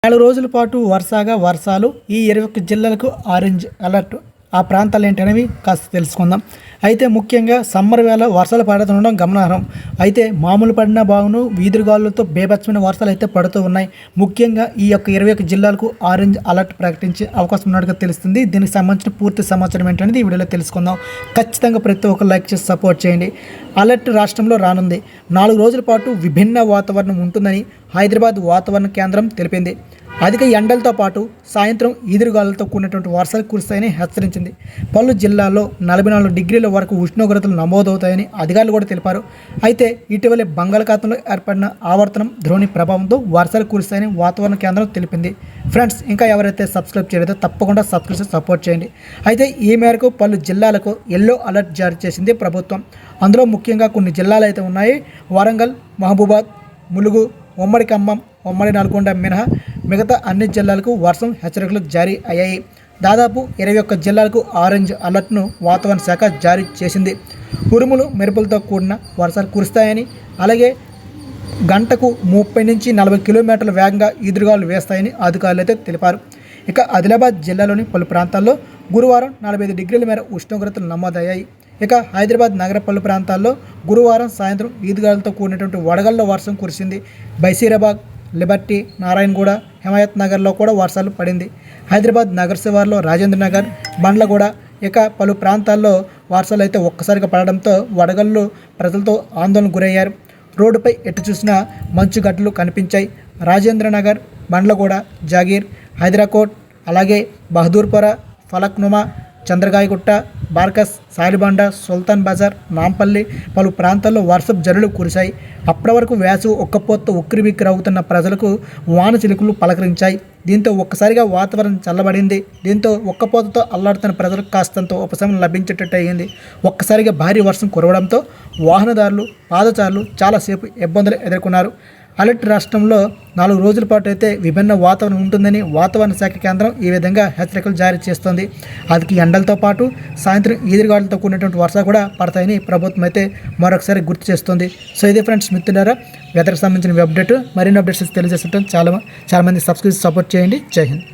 4 రోజుల పాటు వరుసగా వర్షాలు. ఈ 21 జిల్లాలకు ఆరెంజ్ అలర్ట్. ఆ ప్రాంతాలు ఏంటనేవి కాస్త తెలుసుకుందాం. అయితే ముఖ్యంగా సమ్మర్ వేళ వర్షాలు పడుతుండడం గమనార్హం. అయితే మామూలు పడిన బాగును ఈదురుగాలులతో బీభత్సమైన వర్షాలు అయితే పడుతూ ఉన్నాయి. ముఖ్యంగా ఈ యొక్క 21 జిల్లాలకు ఆరెంజ్ అలర్ట్ ప్రకటించే అవకాశం ఉన్నట్టుగా తెలుస్తుంది. దీనికి సంబంధించిన పూర్తి సమాచారం ఏంటనేది ఈ వీడియోలో తెలుసుకుందాం. ఖచ్చితంగా ప్రతి ఒక్కరు లైక్ చేసి సపోర్ట్ చేయండి. అలర్ట్ రాష్ట్రంలో రానుంది. 4 రోజుల పాటు విభిన్న వాతావరణం ఉంటుందని హైదరాబాద్ వాతావరణ కేంద్రం తెలిపింది. అధిక ఎండలతో పాటు సాయంత్రం ఈదురుగాలులతో కూడినటువంటి వర్షాలు కురుస్తాయని హెచ్చరించింది. పలు జిల్లాల్లో 44 డిగ్రీల వరకు ఉష్ణోగ్రతలు నమోదవుతాయని అధికారులు కూడా తెలిపారు. అయితే ఇటీవలే బంగాళాఖాతంలో ఏర్పడిన ఆవర్తనం ద్రోణి ప్రభావంతో వర్షాలు కురుస్తాయని వాతావరణ కేంద్రం తెలిపింది. ఫ్రెండ్స్, ఇంకా ఎవరైతే సబ్స్క్రైబ్ చేయలేదో తప్పకుండా సబ్స్క్రైబ్ చేసి సపోర్ట్ చేయండి. అయితే ఈ మేరకు పలు జిల్లాలకు ఎల్లో అలర్ట్ జారీ చేసింది ప్రభుత్వం. అందులో ముఖ్యంగా కొన్ని జిల్లాలు అయితే ఉన్నాయి. వరంగల్, మహబూబాద్, ములుగు, ఉమ్మడి ఖమ్మం, ఉమ్మడి నల్గొండ మినహా మిగతా అన్ని జిల్లాలకు వర్షం హెచ్చరికలు జారీ అయ్యాయి. దాదాపు 21 జిల్లాలకు ఆరెంజ్ అలర్ట్ను వాతావరణ శాఖ జారీ చేసింది. ఉరుములు మెరుపులతో కూడిన వర్షాలు కురుస్తాయని, అలాగే గంటకు 30 నుంచి 40 కిలోమీటర్ల వేగంగా ఈదురుగాలు వేస్తాయని అధికారులు అయితే తెలిపారు. ఇక ఆదిలాబాద్ జిల్లాలోని పలు ప్రాంతాల్లో గురువారం 45 డిగ్రీల మేర ఉష్ణోగ్రతలు నమోదయ్యాయి. ఇక హైదరాబాద్ నగర పలు ప్రాంతాల్లో గురువారం సాయంత్రం ఈదుగాలతో కూడినటువంటి వడగళ్ల వర్షం కురిసింది. బైసీరాబాద్, లిబర్టీ, నారాయణగూడ, హిమాయత్ నగర్లో కూడా వర్షాలు పడింది. హైదరాబాద్ నగర శివార్లో రాజేంద్ర నగర్, బండ్లగూడ, ఇక పలు ప్రాంతాల్లో వర్షాలు అయితే ఒక్కసారిగా పడడంతో వడగళ్ళు ప్రజలతో ఆందోళన గురయ్యారు. రోడ్డుపై ఎటు చూసినా మంచుగడ్డలు కనిపించాయి. రాజేంద్ర నగర్, బండ్లగూడ, జాగీర్, హైదరాబాద్, అలాగే బహదూర్పుర, ఫలక్నుమా, చంద్రగాయగుట్ట, బార్కస్, సాలిబండ, సుల్తాన్ బజార్, నాంపల్లి పలు ప్రాంతాల్లో వర్షపు జల్లులు కురిశాయి. అప్పటి వరకు వేసవి ఒక్కపోత ఉక్కిరిబిక్కిరి అవుతున్న ప్రజలకు వాన చిలుకలు పలకరించాయి. దీంతో ఒక్కసారిగా వాతావరణం చల్లబడింది. దీంతో ఒక్కపోతతో అల్లాడుతున్న ప్రజలకు కాస్తంత ఉపశమనం లభించేటట్టు అయ్యింది. ఒక్కసారిగా భారీ వర్షం కురవడంతో వాహనదారులు, పాదచారులు చాలాసేపు ఇబ్బందులు ఎదుర్కొన్నారు. అలర్ట్ రాష్ట్రంలో 4 రోజుల పాటు అయితే విభిన్న వాతావరణం ఉంటుందని వాతావరణ శాఖ కేంద్రం ఈ విధంగా హెచ్చరికలు జారీ చేస్తోంది. అది ఎండలతో పాటు సాయంత్రం ఈదురుగాలులతో కూడినటువంటి వర్షాలు కూడా పడతాయని ప్రభుత్వం అయితే మరొకసారి గుర్తు చేస్తుంది. సో ఇదే ఫ్రెండ్స్, మిత్రులారా, వెదర్కి సంబంధించిన అప్డేట్ మరిన్ని అప్డేట్స్ తెలియజేస్తుంటాం. చాలామంది సబ్స్క్రైబ్ సపోర్ట్ చేయండి. జై హింద్.